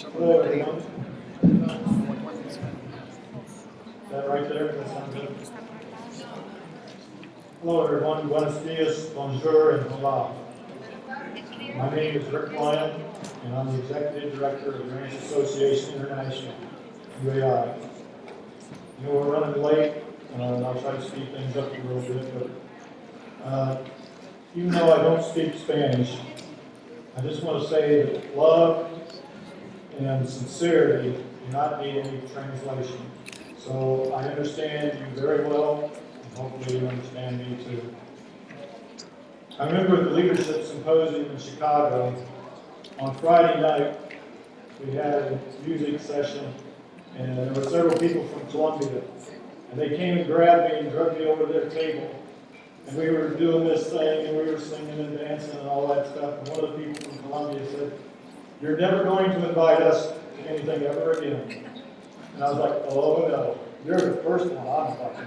Hello, everyone. Is that right there? That sounds good. Hello, everyone. Buenos dias, bonjour, and hola. My name is Rick Lyon, and I'm the Executive Director of the Urantia Association International, UAI. You know, we're running late, and I'll try to speed things up a little bit, but even though I don't speak Spanish, I just want to say that love and sincerity do not need any translation. So I understand you very well, and hopefully you understand me too. I remember the Leadership Symposium in Chicago. On Friday night, we had a music session, and there were several people from Colombia. And they came and grabbed me and drugged me over to their table. And we were doing this thing, and we were singing and dancing and all that stuff. And one of the people from Colombia said, "You're never going to invite us to anything ever again." And I was like, "Oh no, you're the first one I'm inviting."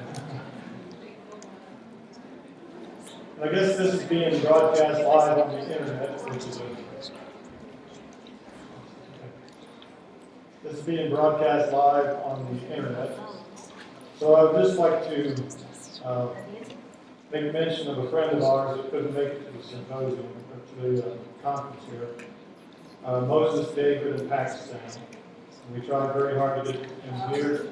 And I guess this is being broadcast live on the internet, This is being broadcast live on the internet. So I would just like to make mention of a friend of ours that couldn't make it to the symposium, or to the conference here. Moses David in Pakistan. And we tried very hard to get him here.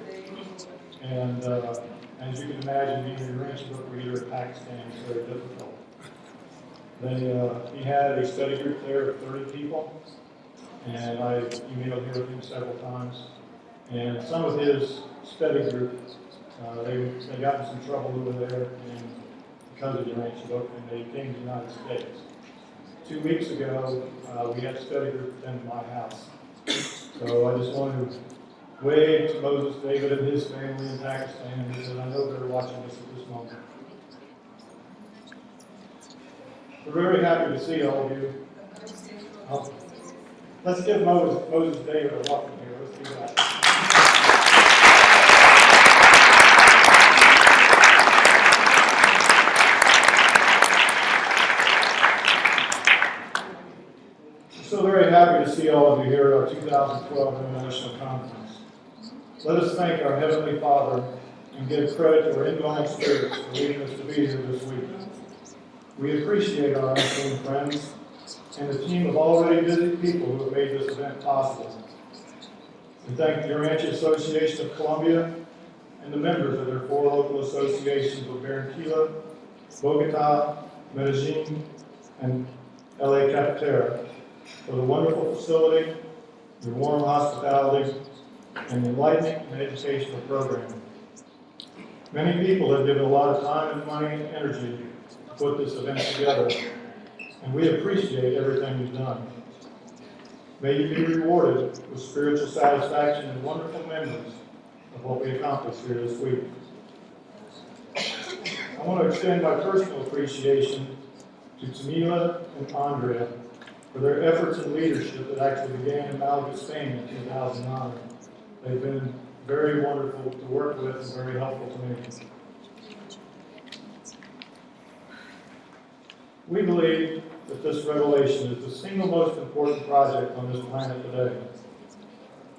And as you can imagine, being a Urantia book reader in Pakistan is very difficult. He had a study group there of 30 people. And I emailed here with him several times. And some of his study group, they got in some trouble over there and because of the Urantia book, and they came to the United States. 2 weeks ago, we had a study group with them at my house. So I just wanted to wave to Moses David and his family in Pakistan, and he said, "I know they're watching this at this moment." We're very happy to see all of you. Let's give Moses David a welcome here. Let's do that. So very happy to see all of you here at our 2012 International Conference. Let us thank our Heavenly Father and give credit to our indwelling spirits for leading us to be here this week. We appreciate our unseen friends and the team of already busy people who have made this event possible. We thank the Urantia Association of Colombia and the members of their 4 local associations of Barranquilla, Bogota, Medellin, and LA Cafetera for the wonderful facility, your warm hospitality, and enlightening and educational programming. Many people have given a lot of time and money and energy to put this event together, and we appreciate everything you've done. May you be rewarded with spiritual satisfaction and wonderful memories of what we accomplished here this week. I want to extend my personal appreciation to Tamila and Andrea for their efforts and leadership that actually began in Malaga, Spain in 2009. They've been very wonderful to work with and very helpful to me. We believe that this revelation is the single most important project on this planet today.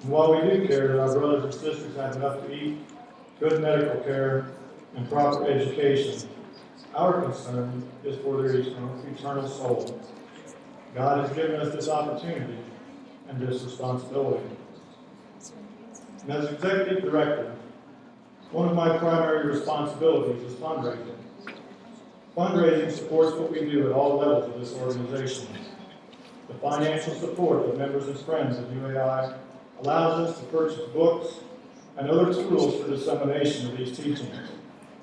And while we do care that our brothers and sisters have enough to eat, good medical care, and proper education, our concern is for their eternal soul. God has given us this opportunity and this responsibility. And as Executive Director, one of my primary responsibilities is fundraising. Fundraising supports what we do at all levels of this organization. The financial support of members and friends of UAI allows us to purchase books and other tools for dissemination of these teachings,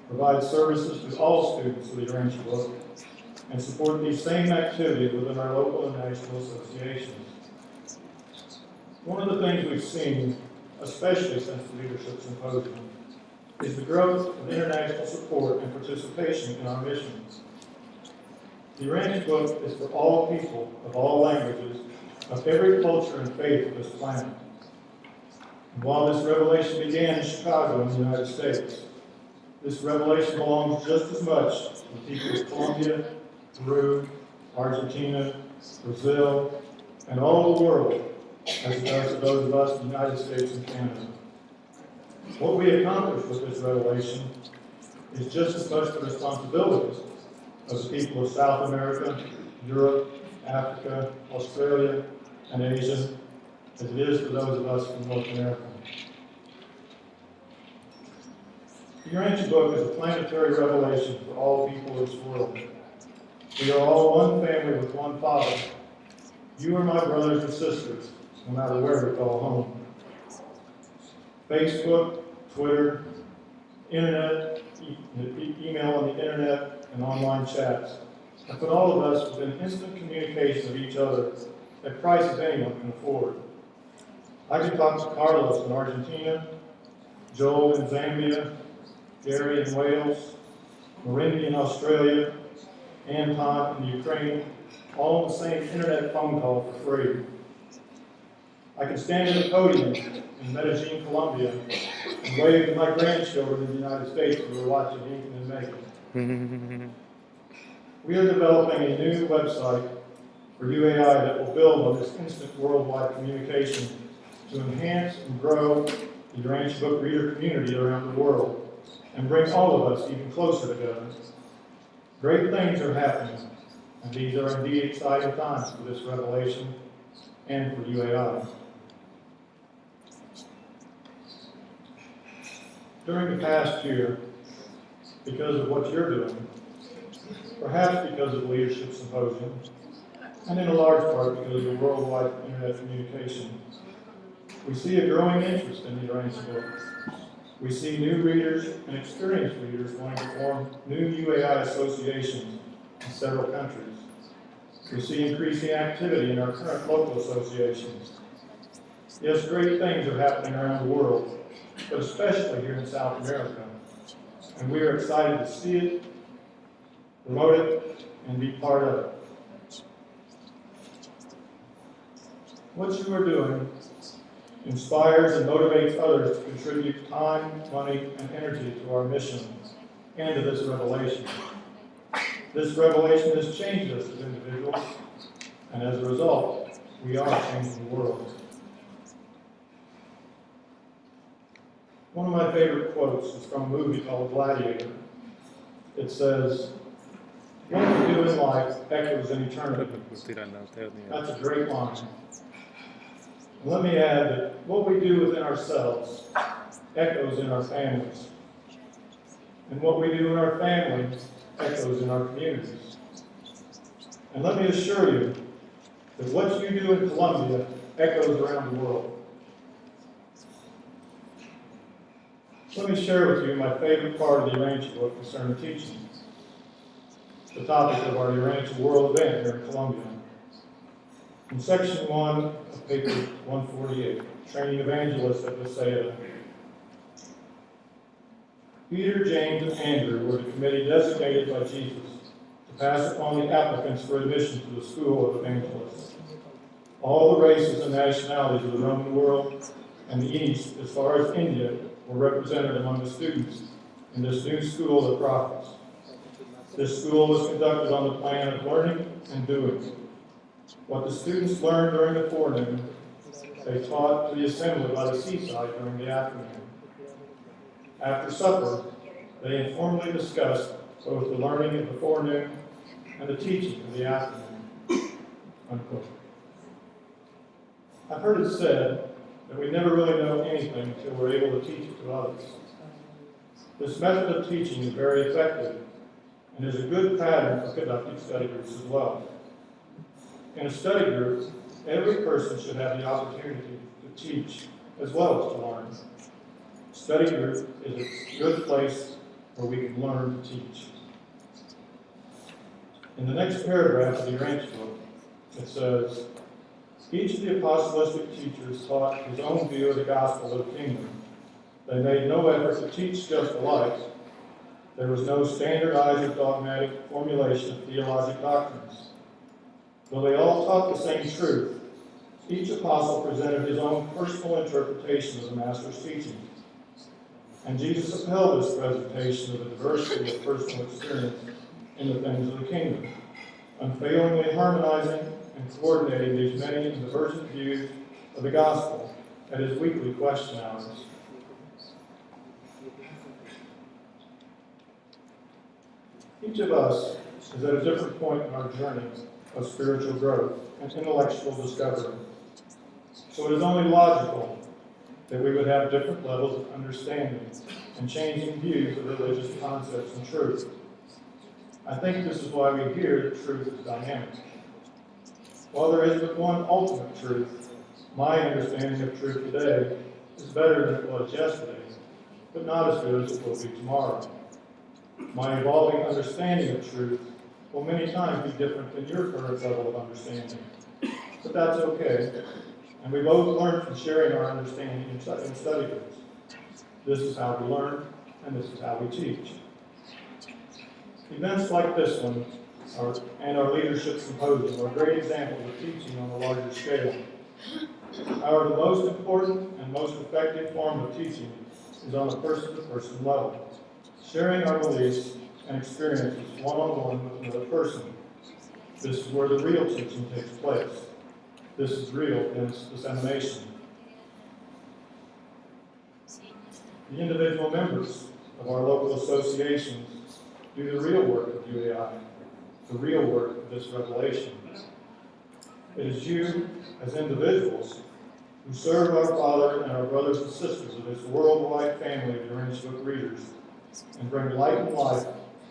provide services to all students of the Urantia book, and support these same activities within our local and national associations. One of the things we've seen, especially since the Leadership Symposium, is the growth of international support and participation in our missions. The Urantia book is for all people of all languages, of every culture and faith of this planet. And while this revelation began in Chicago in the United States, this revelation belongs just as much to the people of Colombia, Peru, Argentina, Brazil, and all the world as it does to those of us in the United States and Canada. What we accomplish with this revelation is just as much the responsibility of the people of South America, Europe, Africa, Australia, and Asia as it is for those of us from North America. The Urantia book is a planetary revelation for all people of this world. We are all one family with one Father. You are my brothers and sisters, no matter where we call home. Facebook, Twitter, internet, email on the internet, and online chats have put all of us within instant communication of each other at prices anyone can afford. I can talk to Carlos in Argentina, Joel in Zambia, Gary in Wales, Marindy in Australia, Anton in Ukraine, all on the same internet phone call for free. I can stand at a podium in Medellin, Colombia, and wave to my grandchildren in the United States who are watching Ethan and Megan. We are developing a new website for UAI that will build on this instant worldwide communication to enhance and grow the Urantia book reader community around the world and bring all of us even closer together. Great things are happening, and these are indeed exciting times for this revelation and for UAI. During the past year, because of what you're doing, perhaps because of the Leadership Symposium, and in a large part because of worldwide internet communication, we see a growing interest in the Urantia book. We see new readers and experienced readers wanting to form new UAI associations in several countries. We see increasing activity in our current local associations. Yes, great things are happening around the world, but especially here in South America. And we are excited to see it, promote it, and be part of it. What you are doing inspires and motivates others to contribute time, money, and energy to our mission and to this revelation. This revelation has changed us as individuals, and as a result, we are changing the world. One of my favorite quotes is from a movie called Gladiator. It says, "What we do in life echoes in eternity." That's a great line. And let me add that what we do within ourselves echoes in our families. And what we do in our families echoes in our communities. And let me assure you that what you do in Colombia echoes around the world. Let me share with you my favorite part of the Urantia book concerning teaching, the topic of our Urantia World event here in Colombia. In section 1 of paper 148, Training Evangelists at Bethsaida, Peter, James, and Andrew were the committee designated by Jesus to pass upon the applicants for admission to the school of evangelists. All the races and nationalities of the Roman world and the East, as far as India, were represented among the students in this new school of prophets. This school was conducted on the plan of learning and doing. What the students learned during the forenoon, they taught to the assembly by the seaside during the afternoon. After supper, they informally discussed both the learning of the forenoon and the teaching of the afternoon. Unquote. I've heard it said that we never really know anything until we're able to teach it to others. This method of teaching is very effective and is a good pattern for conducting study groups as well. In a study group, every person should have the opportunity to teach as well as to learn. Study group is a good place where we can learn to teach. In the next paragraph of the Urantia book, it says, each of the apostolic teachers taught his own view of the gospel of the kingdom. They made no effort to teach just alike. There was no standardized or dogmatic formulation of theological doctrines. Though they all taught the same truth, each apostle presented his own personal interpretation of the Master's teaching. And Jesus upheld this presentation of the diversity of personal experience in the things of the kingdom, unfailingly harmonizing and coordinating these many and divergent views of the gospel at his weekly question hours. Each of us is at a different point in our journey of spiritual growth and intellectual discovery. So it is only logical that we would have different levels of understanding and changing views of religious concepts and truth. I think this is why we hear that truth is dynamic. While there is but one ultimate truth, my understanding of truth today is better than it was yesterday, but not as good as it will be tomorrow. My evolving understanding of truth will many times be different than your current level of understanding, but that's okay. And we both learn from sharing our understanding in study groups. This is how we learn, and this is how we teach. Events like this one and our leadership symposium are great examples of teaching on a larger scale. However, the most important and most effective form of teaching is on a person-to-person level, sharing our beliefs and experiences one-on-one with another person. This is where the real teaching takes place. This is real dissemination. The individual members of our local associations do the real work of UAI, the real work of this revelation. It is you, as individuals, who serve our Father and our brothers and sisters of this worldwide family of Urantia book readers and bring light and life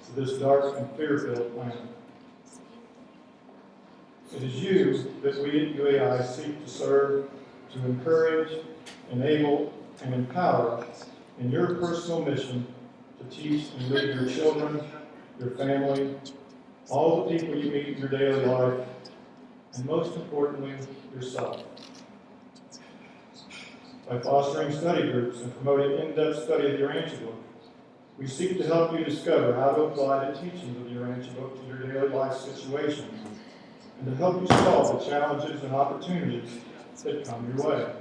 to this dark and fear-filled planet. It is you that we at UAI seek to serve, to encourage, enable, and empower in your personal mission to teach and lead your children, your family, all the people you meet in your daily life, and most importantly, yourself. By fostering study groups and promoting in-depth study of the Urantia book, we seek to help you discover how to apply the teachings of the Urantia book to your daily life situations, and to help you solve the challenges and opportunities that come your way.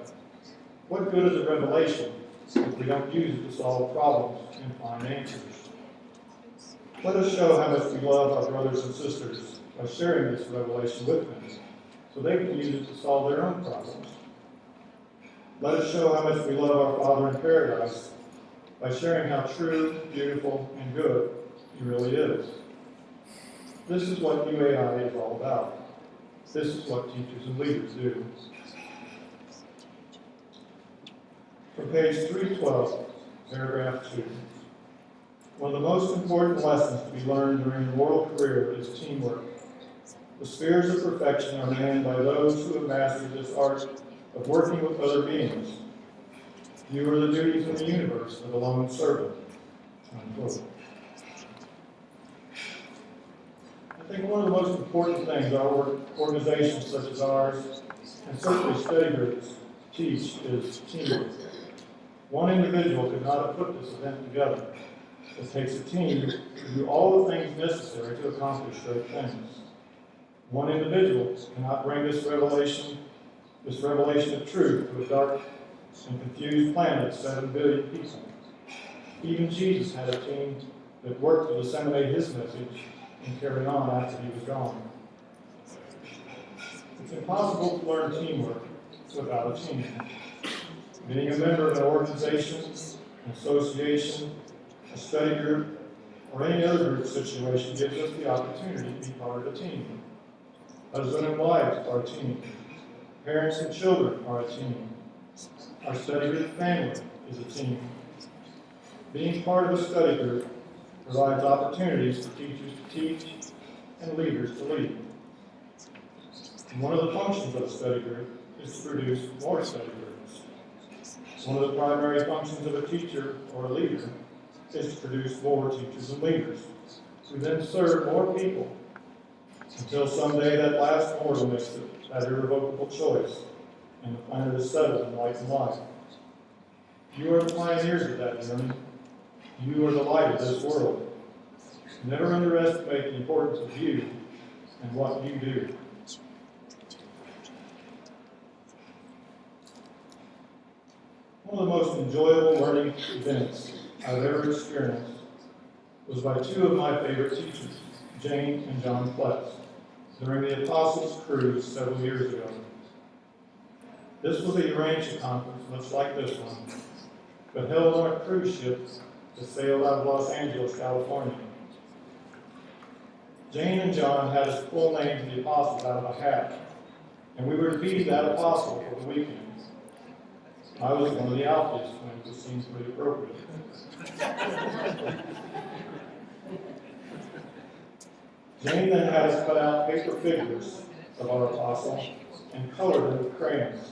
What good is a revelation if we don't use it to solve problems and find answers? Let us show how much we love our brothers and sisters by sharing this revelation with them, so they can use it to solve their own problems. Let us show how much we love our Father in paradise by sharing how true, beautiful, and good He really is. This is what UAI is all about. This is what teachers and leaders do. From page 312, paragraph 2. One of the most important lessons to be learned during the moral career is teamwork. The spheres of perfection are manned by those who have mastered this art of working with other beings. Few are the duties in the universe of a lone servant. Unquote. I think one of the most important things our organizations such as ours, and certainly study groups, teach is teamwork. One individual could not have put this event together. It takes a team to do all the things necessary to accomplish great things. One individual cannot bring this revelation of truth to a dark and confused planet of 7 billion people. Even Jesus had a team that worked to disseminate his message and carry on after he was gone. It's impossible to learn teamwork without a team. Being a member of an organization, an association, a study group, or any other group situation gives us the opportunity to be part of a team. Husband and wife are a team. Parents and children are a team. Our study group family is a team. Being part of a study group provides opportunities for teachers to teach and leaders to lead. And one of the functions of a study group is to produce more study groups. One of the primary functions of a teacher or a leader is to produce more teachers and leaders, who then serve more people until someday that last mortal makes that irrevocable choice and the planet is settled in light and life. You are the pioneers of that journey. You are the light of this world. Never underestimate the importance of you and what you do. One of the most enjoyable learning events I've ever experienced was by two of my favorite teachers, Jane and John Pletz, during the Apostles' Cruise several years ago. This was a Urantia conference, much like this one, but held on a cruise ship that sailed out of Los Angeles, California. Jane and John had his full names of the apostles out of a hat, and we were to be that apostle for the weekend. I was one of the Alpheus twins, which seems pretty appropriate. Jane then had us cut out paper figures of our apostle and color them with crayons.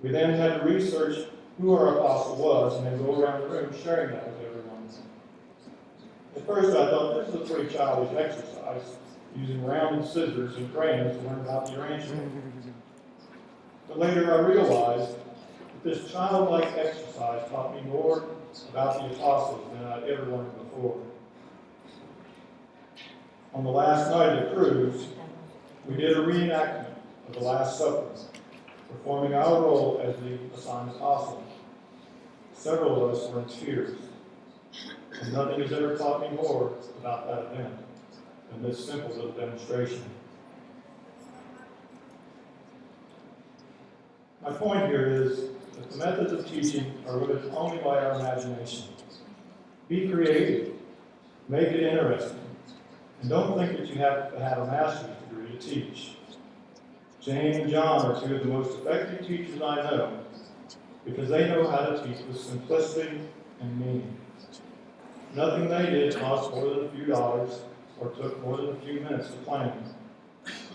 We then had to research who our apostle was and then go around the room sharing that with everyone. At first I thought this was a pretty childish exercise, using rounded scissors and crayons to learn about the Urantia. But later I realized that this childlike exercise taught me more about the apostles than I'd ever learned before. On the last night of the cruise, we did a reenactment of the Last Supper, performing our role as the assigned apostle. Several of us were in tears, and nothing has ever taught me more about that event than this simple little demonstration. My point here is that the methods of teaching are limited only by our imagination. Be creative, make it interesting, and don't think that you have to have a master's degree to teach. Jane and John are two of the most effective teachers I know because they know how to teach with simplicity and meaning. Nothing they did cost more than a few dollars or took more than a few minutes to plan,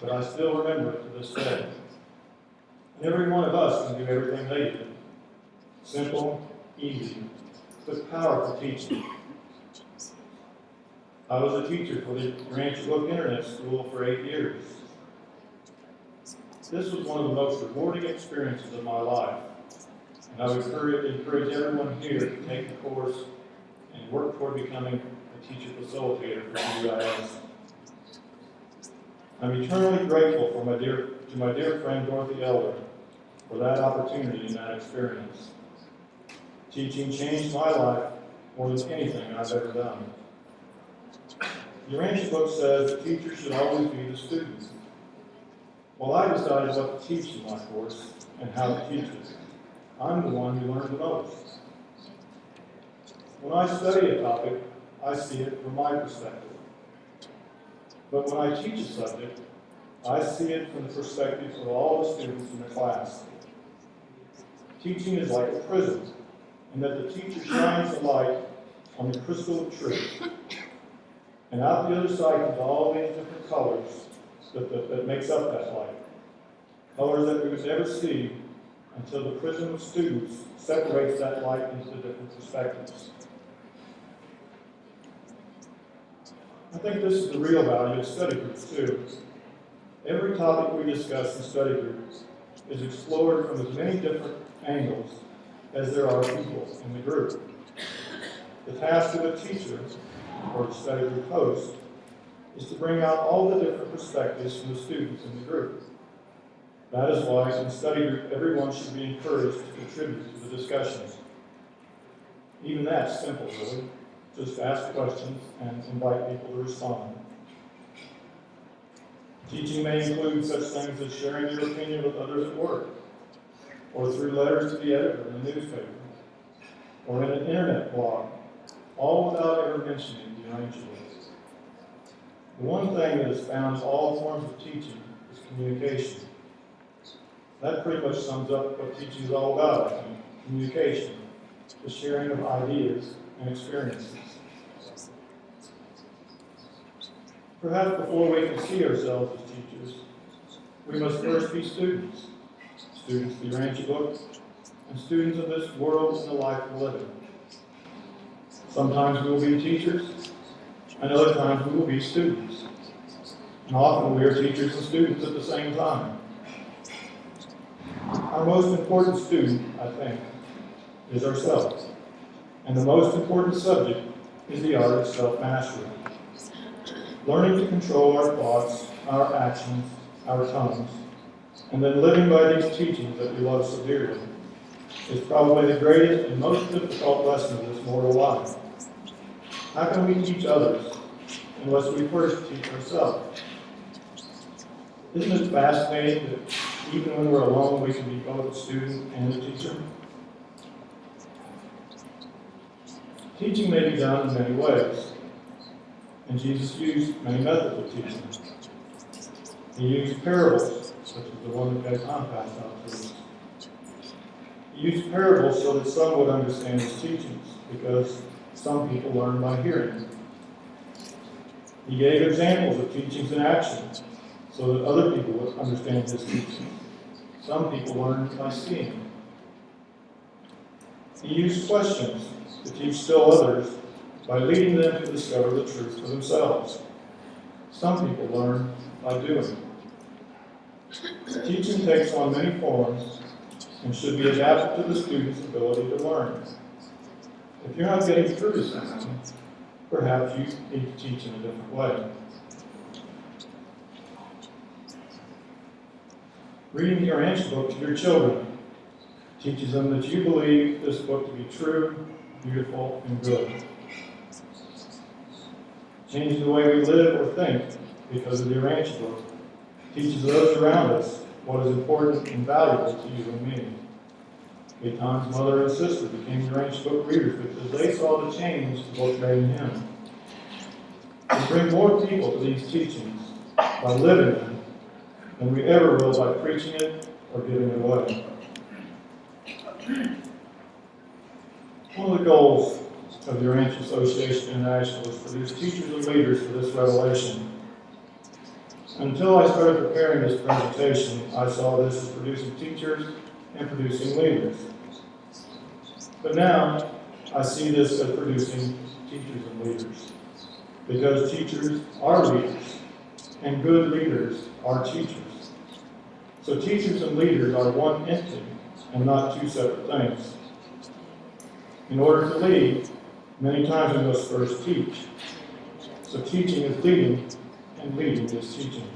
but I still remember it to this day. And every one of us can do everything they did. Simple, easy, but powerful teaching. I was a teacher for the Urantia Book Internet School for 8 years. This was one of the most rewarding experiences of my life, and I would encourage everyone here to take the course and work toward becoming a teacher facilitator for UAIs. I'm eternally grateful to my dear friend Dorothy Elder for that opportunity and that experience. Teaching changed my life more than anything I've ever done. The Urantia book says the teacher should always be the student. Well, I decided what to teach in my course and how to teach it. I'm the one who learned the most. When I study a topic, I see it from my perspective. But when I teach a subject, I see it from the perspective of all the students in the class. Teaching is like a prism, in that the teacher shines the light on the crystal of truth. And out the other side comes all these different colors that makes up that light. Colors that we would never see until the prism of students separates that light into the different perspectives. I think this is the real value of study groups, too. Every topic we discuss in study groups is explored from as many different angles as there are people in the group. The task of a teacher, or a study group host, is to bring out all the different perspectives from the students in the group. That is why in study group, everyone should be encouraged to contribute to the discussions. Even that's simple, really. Just ask questions and invite people to respond. Teaching may include such things as sharing your opinion with others at work, or through letters to the editor in a newspaper, or in an internet blog, all without ever mentioning the Urantia book. The one thing that is found in all forms of teaching is communication. That pretty much sums up what teaching is all about, I think. Communication, the sharing of ideas and experiences. Perhaps before we can see ourselves as teachers, we must first be students. Students of the Urantia book, and students of this world and the life we live in. Sometimes we will be teachers, and other times we will be students. And often we are teachers and students at the same time. Our most important student, I think, is ourselves. And the most important subject is the art of self-mastery. Learning to control our thoughts, our actions, our tongues, and then living by these teachings that we love so dearly is probably the greatest and most difficult lesson of this mortal life. How can we teach others unless we first teach ourselves? Isn't it fascinating that even when we're alone, we can be both a student and a teacher? Teaching may be done in many ways, and Jesus used many methods of teaching. He used parables, such as the one that Gaetan passed out to us. He used parables so that some would understand his teachings, because some people learn by hearing. He gave examples of teachings in action, so that other people would understand his teachings. Some people learn by seeing. He used questions to teach still others by leading them to discover the truth for themselves. Some people learn by doing. Teaching takes on many forms and should be adapted to the student's ability to learn. If you're not getting through to something, perhaps you need to teach in a different way. Reading the Urantia book to your children teaches them that you believe this book to be true, beautiful, and good. Changing the way we live or think because of the Urantia book teaches those around us what is important and valuable to you and me. Gaetan's mother and sister became Urantia book readers because they saw the change the book made in him. We bring more people to these teachings by living them than we ever will by preaching it or giving it away. One of the goals of the Urantia Association International is to produce teachers and leaders for this revelation. Until I started preparing this presentation, I saw this as producing teachers and producing leaders. But now, I see this as producing teachers and leaders. Because teachers are leaders, and good leaders are teachers. So teachers and leaders are one entity, and not two separate things. In order to lead, many times we must first teach. So teaching is leading, and leading is teaching.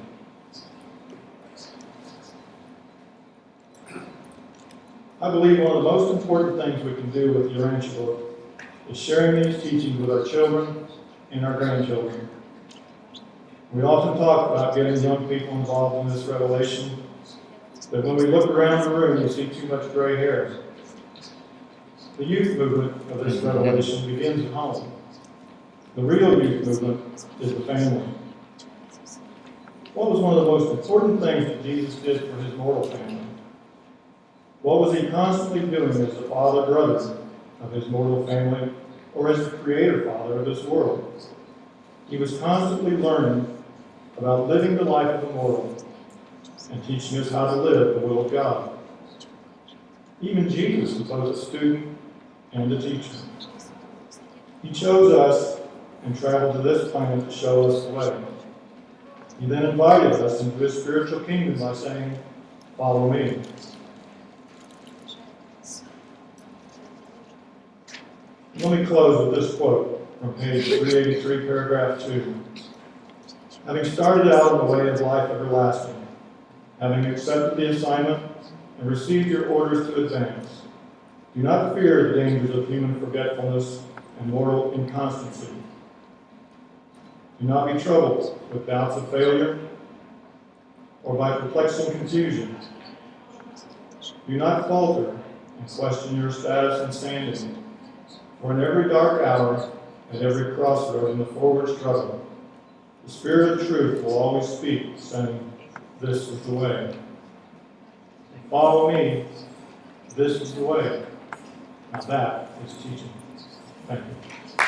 I believe one of the most important things we can do with the Urantia book is sharing these teachings with our children and our grandchildren. We often talk about getting young people involved in this revelation, but when we look around the room, we see too much gray hair. The youth movement of this revelation begins at home. The real youth movement is the family. What was one of the most important things that Jesus did for his mortal family? What was he constantly doing as the father-brother of his mortal family, or as the creator father of this world? He was constantly learning about living the life of the mortal and teaching us how to live the will of God. Even Jesus was both a student and a teacher. He chose us and traveled to this planet to show us the way. He then invited us into his spiritual kingdom by saying, "Follow me." Let me close with this quote from page 383, paragraph 2. Having started out on the way of life everlasting, having accepted the assignment and received your orders to advance, do not fear the dangers of human forgetfulness and moral inconstancy. Do not be troubled with doubts of failure or by perplexing confusion. Do not falter and question your status and standing. For in every dark hour, at every crossroad in the forward struggle, the Spirit of truth will always speak, saying, "This is the way. Follow me. This is the way." Now that is teaching. Thank you.